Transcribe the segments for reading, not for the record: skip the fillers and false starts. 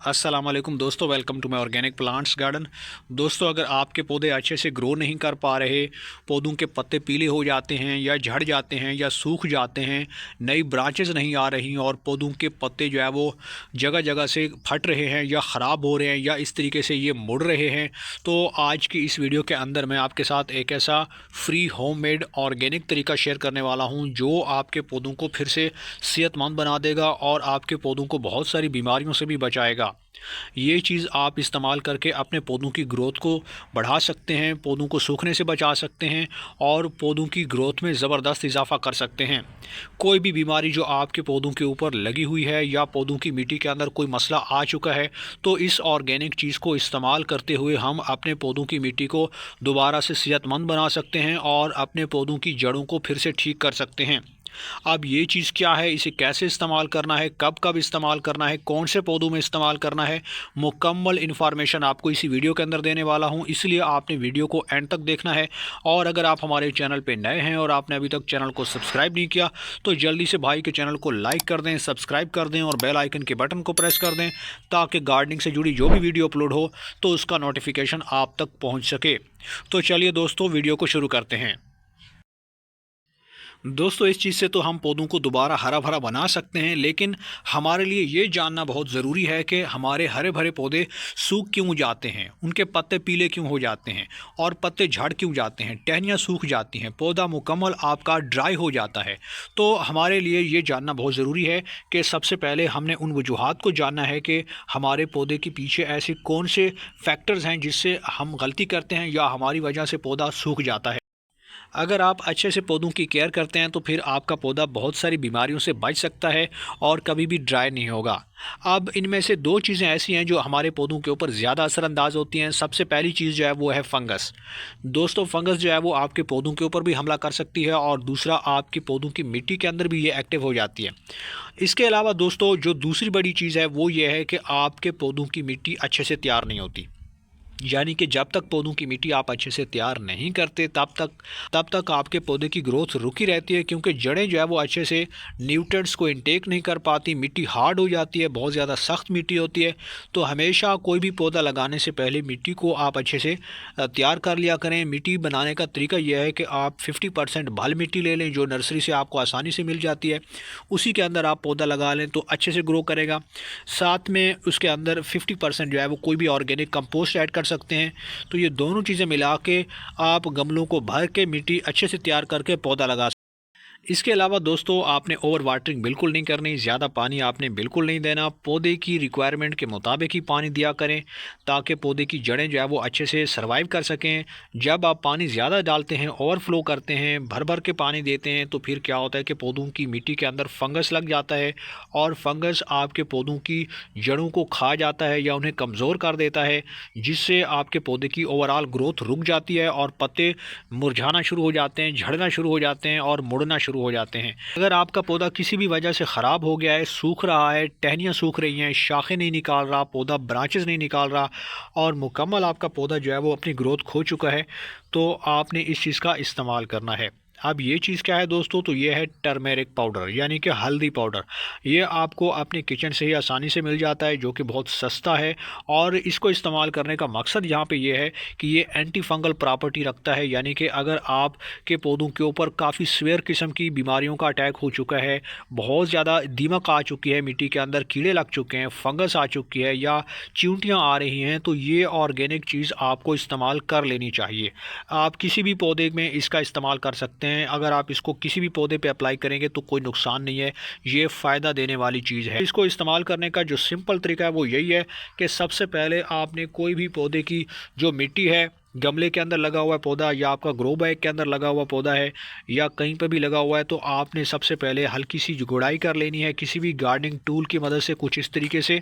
अस्सलाम वालेकुम दोस्तों, welcome to my organic plants garden. दोस्तों, अगर आपके पौधे अच्छे से ग्रो नहीं कर पा रहे, पौधों के पत्ते पीले हो जाते हैं या झड़ जाते हैं या सूख जाते हैं, नई ब्रांचेस नहीं आ रही और पौधों के पत्ते जो है वो जगह जगह से फट रहे हैं या ख़राब हो रहे हैं या इस तरीके से ये मुड़ रहे हैं, तो आज की इस वीडियो के अंदर मैं आपके साथ एक ऐसा फ्री होममेड ऑर्गेनिक तरीका शेयर करने वाला हूँ जो आपके पौधों को फिर से सेहतमंद बना देगा और आपके पौधों को बहुत सारी बीमारियों से भी बचाएगा। ये चीज़ आप इस्तेमाल करके अपने पौधों की ग्रोथ को बढ़ा सकते हैं, पौधों को सूखने से बचा सकते हैं और पौधों की ग्रोथ में ज़बरदस्त इजाफा कर सकते हैं। कोई भी बीमारी जो आपके पौधों के ऊपर लगी हुई है या पौधों की मिट्टी के अंदर कोई मसला आ चुका है, तो इस ऑर्गेनिक चीज़ को इस्तेमाल करते हुए हम अपने पौधों की मिट्टी को दोबारा से सेहतमंद बना सकते हैं और अपने पौधों की जड़ों को फिर से ठीक कर सकते हैं। अब ये चीज़ क्या है, इसे कैसे इस्तेमाल करना है, कब कब इस्तेमाल करना है, कौन से पौधों में इस्तेमाल करना है, मुकम्मल इन्फॉर्मेशन आपको इसी वीडियो के अंदर देने वाला हूं, इसलिए आपने वीडियो को एंड तक देखना है। और अगर आप हमारे चैनल पे नए हैं और आपने अभी तक चैनल को सब्सक्राइब नहीं किया तो जल्दी से भाई के चैनल को लाइक कर दें, सब्सक्राइब कर दें और बेल आइकन के बटन को प्रेस कर दें ताकि गार्डनिंग से जुड़ी जो भी वीडियो अपलोड हो तो उसका नोटिफिकेशन आप तक पहुँच सके। तो चलिए दोस्तों, वीडियो को शुरू करते हैं। दोस्तों, इस चीज़ से तो हम पौधों को दोबारा हरा भरा बना सकते हैं, लेकिन हमारे लिए ये जानना बहुत ज़रूरी है कि हमारे हरे भरे पौधे सूख क्यों जाते हैं, उनके पत्ते पीले क्यों हो जाते हैं और पत्ते झड़ क्यों जाते हैं, टहनियाँ सूख जाती हैं, पौधा मुकम्मल आपका ड्राई हो जाता है। तो हमारे लिए ये जानना बहुत ज़रूरी है कि सबसे पहले हमने उन वजूहात को जानना है कि हमारे पौधे के पीछे ऐसे कौन से फैक्टर्स हैं जिससे हम गलती करते हैं या हमारी वजह से पौधा सूख जाता है। अगर आप अच्छे से पौधों की केयर करते हैं तो फिर आपका पौधा बहुत सारी बीमारियों से बच सकता है और कभी भी ड्राई नहीं होगा। अब इनमें से दो चीज़ें ऐसी हैं जो हमारे पौधों के ऊपर ज़्यादा असरअंदाज होती हैं। सबसे पहली चीज़ जो है वो है फंगस। दोस्तों, फंगस जो है वो आपके पौधों के ऊपर भी हमला कर सकती है और दूसरा आपके पौधों की मिट्टी के अंदर भी ये एक्टिव हो जाती है। इसके अलावा दोस्तों, जो दूसरी बड़ी चीज़ है वो ये है कि आपके पौधों की मिट्टी अच्छे से तैयार नहीं होती। यानी कि जब तक पौधों की मिट्टी आप अच्छे से तैयार नहीं करते तब तक आपके पौधे की ग्रोथ रुकी रहती है, क्योंकि जड़ें जो है वो अच्छे से न्यूट्रिएंट्स को इनटेक नहीं कर पाती, मिट्टी हार्ड हो जाती है, बहुत ज़्यादा सख्त मिट्टी होती है। तो हमेशा कोई भी पौधा लगाने से पहले मिट्टी को आप अच्छे से तैयार कर लिया करें। मिट्टी बनाने का तरीका यह है कि आप 50% भल मिट्टी ले लें जो नर्सरी से आपको आसानी से मिल जाती है, उसी के अंदर आप पौधा लगा लें तो अच्छे से ग्रो करेगा। साथ में उसके अंदर 50% जो है वो कोई भी ऑर्गेनिक कंपोस्ट ऐड कर सकते हैं। तो ये दोनों चीज़ें मिला के आप गमलों को भर के मिट्टी अच्छे से तैयार करके पौधा लगा। इसके अलावा दोस्तों, आपने ओवर वाटरिंग बिल्कुल नहीं करनी, ज़्यादा पानी आपने बिल्कुल नहीं देना। पौधे की रिक्वायरमेंट के मुताबिक ही पानी दिया करें ताकि पौधे की जड़ें जो है वो अच्छे से सर्वाइव कर सकें। जब आप पानी ज़्यादा डालते हैं, ओवरफ्लो करते हैं, भर भर के पानी देते हैं, तो फिर क्या होता है कि पौधों की मिट्टी के अंदर फंगस लग जाता है और फंगस आपके पौधों की जड़ों को खा जाता है या उन्हें कमज़ोर कर देता है, जिससे आपके पौधे की ओवरऑल ग्रोथ रुक जाती है और पत्ते मुरझाना शुरू हो जाते हैं, झड़ना शुरू हो जाते हैं और मुड़ना शुरू हो जाते हैं। अगर आपका पौधा किसी भी वजह से ख़राब हो गया है, सूख रहा है, टहनियाँ सूख रही हैं, शाखें नहीं निकाल रहा, पौधा ब्रांचेस नहीं निकाल रहा और मुकम्मल आपका पौधा जो है वो अपनी ग्रोथ खो चुका है, तो आपने इस चीज़ का इस्तेमाल करना है। अब ये चीज़ क्या है दोस्तों, तो ये है टर्मेरिक पाउडर यानी कि हल्दी पाउडर। ये आपको अपने किचन से ही आसानी से मिल जाता है, जो कि बहुत सस्ता है। और इसको इस्तेमाल करने का मकसद यहाँ पे ये है कि ये एंटी फंगल प्रॉपर्टी रखता है, यानी कि अगर आपके पौधों के ऊपर काफ़ी सीवियर किस्म की बीमारियों का अटैक हो चुका है, बहुत ज़्यादा दीमक आ चुकी है, मिट्टी के अंदर कीड़े लग चुके हैं, फंगस आ चुकी है या चींटियाँ आ रही हैं, तो ये ऑर्गेनिक चीज़ आपको इस्तेमाल कर लेनी चाहिए। आप किसी भी पौधे में इसका इस्तेमाल कर सकते हैं। अगर आप इसको किसी भी पौधे पे अप्लाई करेंगे तो कोई नुकसान नहीं है, ये फ़ायदा देने वाली चीज़ है। इसको इस्तेमाल करने का जो सिंपल तरीका है वो यही है कि सबसे पहले आपने कोई भी पौधे की जो मिट्टी है, गमले के अंदर लगा हुआ है पौधा या आपका ग्रो बैग के अंदर लगा हुआ पौधा है या कहीं पर भी लगा हुआ है, तो आपने सबसे पहले हल्की सी गुड़ाई कर लेनी है किसी भी गार्डनिंग टूल की मदद से। कुछ इस तरीके से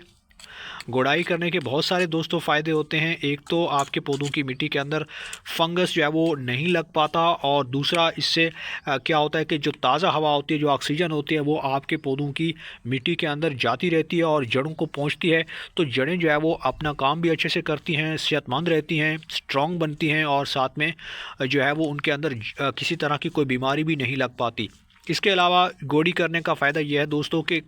गुड़ाई करने के बहुत सारे दोस्तों फ़ायदे होते हैं। एक तो आपके पौधों की मिट्टी के अंदर फंगस जो है वो नहीं लग पाता और दूसरा इससे क्या होता है कि जो ताज़ा हवा होती है, जो ऑक्सीजन होती है, वो आपके पौधों की मिट्टी के अंदर जाती रहती है और जड़ों को पहुंचती है। तो जड़ें जो है वो अपना काम भी अच्छे से करती हैं, सेहतमंद रहती हैं, स्ट्रॉन्ग बनती हैं और साथ में जो है वो उनके अंदर किसी तरह की कोई बीमारी भी नहीं लग पाती। इसके अलावा गोड़ी करने का फ़ायदा यह है दोस्तों कि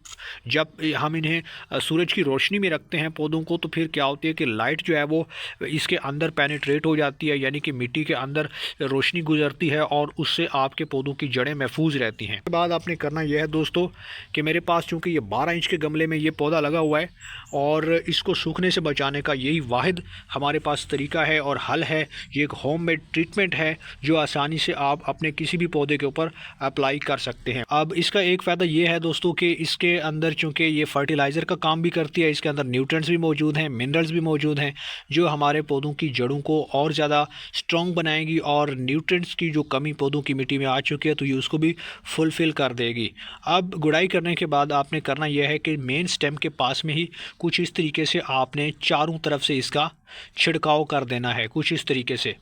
जब हम इन्हें सूरज की रोशनी में रखते हैं पौधों को, तो फिर क्या होती है कि लाइट जो है वो इसके अंदर पेनिट्रेट हो जाती है, यानी कि मिट्टी के अंदर रोशनी गुजरती है और उससे आपके पौधों की जड़ें महफूज रहती हैं। उसके बाद आपने करना यह है दोस्तों कि मेरे पास चूँकि ये 12 इंच के गमले में ये पौधा लगा हुआ है और इसको सूखने से बचाने का यही वाहिद हमारे पास तरीका है और हल है। ये एक होममेड ट्रीटमेंट है जो आसानी से आप अपने किसी भी पौधे के ऊपर अप्लाई कर सकते हैं। अब इसका एक फ़ायदा ये है दोस्तों कि इसके अंदर चूँकि ये फर्टिलाइज़र का काम भी करती है, इसके अंदर न्यूट्रिएंट्स भी मौजूद हैं, मिनरल्स भी मौजूद हैं जो हमारे पौधों की जड़ों को और ज़्यादा स्ट्रॉन्ग बनाएगी और न्यूट्रिएंट्स की जो कमी पौधों की मिट्टी में आ चुकी है तो ये उसको भी फुलफ़िल कर देगी। अब गुड़ाई करने के बाद आपने करना यह है कि मेन स्टेम के पास में ही कुछ इस तरीके से आपने चारों तरफ से इसका छिड़काव कर देना है। कुछ इस तरीके से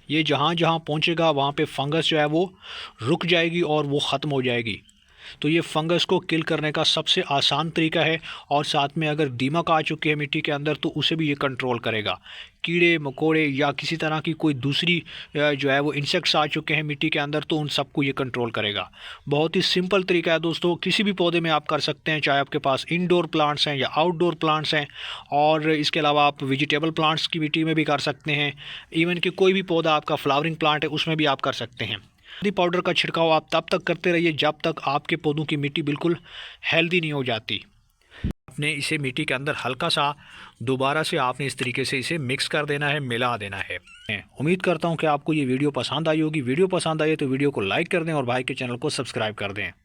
ये जहाँ जहाँ पहुँचेगा वहाँ पे फंगस जो है वो रुक जाएगी और वो ख़त्म हो जाएगी। तो ये फंगस को किल करने का सबसे आसान तरीका है और साथ में अगर दीमक आ चुकी है मिट्टी के अंदर तो उसे भी ये कंट्रोल करेगा। कीड़े मकोड़े या किसी तरह की कोई दूसरी जो है वो इंसेक्ट्स आ चुके हैं मिट्टी के अंदर तो उन सबको ये कंट्रोल करेगा। बहुत ही सिंपल तरीका है दोस्तों, किसी भी पौधे में आप कर सकते हैं, चाहे आपके पास इंडोर प्लांट्स हैं या आउटडोर प्लांट्स हैं। और इसके अलावा आप वेजिटेबल प्लांट्स की मिट्टी में भी कर सकते हैं, इवन कि कोई भी पौधा आपका फ्लावरिंग प्लांट है उसमें भी आप कर सकते हैं। हल्दी पाउडर का छिड़काव आप तब तक करते रहिए जब तक आपके पौधों की मिट्टी बिल्कुल हेल्दी नहीं हो जाती। आपने इसे मिट्टी के अंदर हल्का सा दोबारा से आपने इस तरीके से इसे मिक्स कर देना है, मिला देना है। उम्मीद करता हूँ कि आपको ये वीडियो पसंद आई होगी। वीडियो पसंद आई तो वीडियो को लाइक कर दें और भाई के चैनल को सब्सक्राइब कर दें।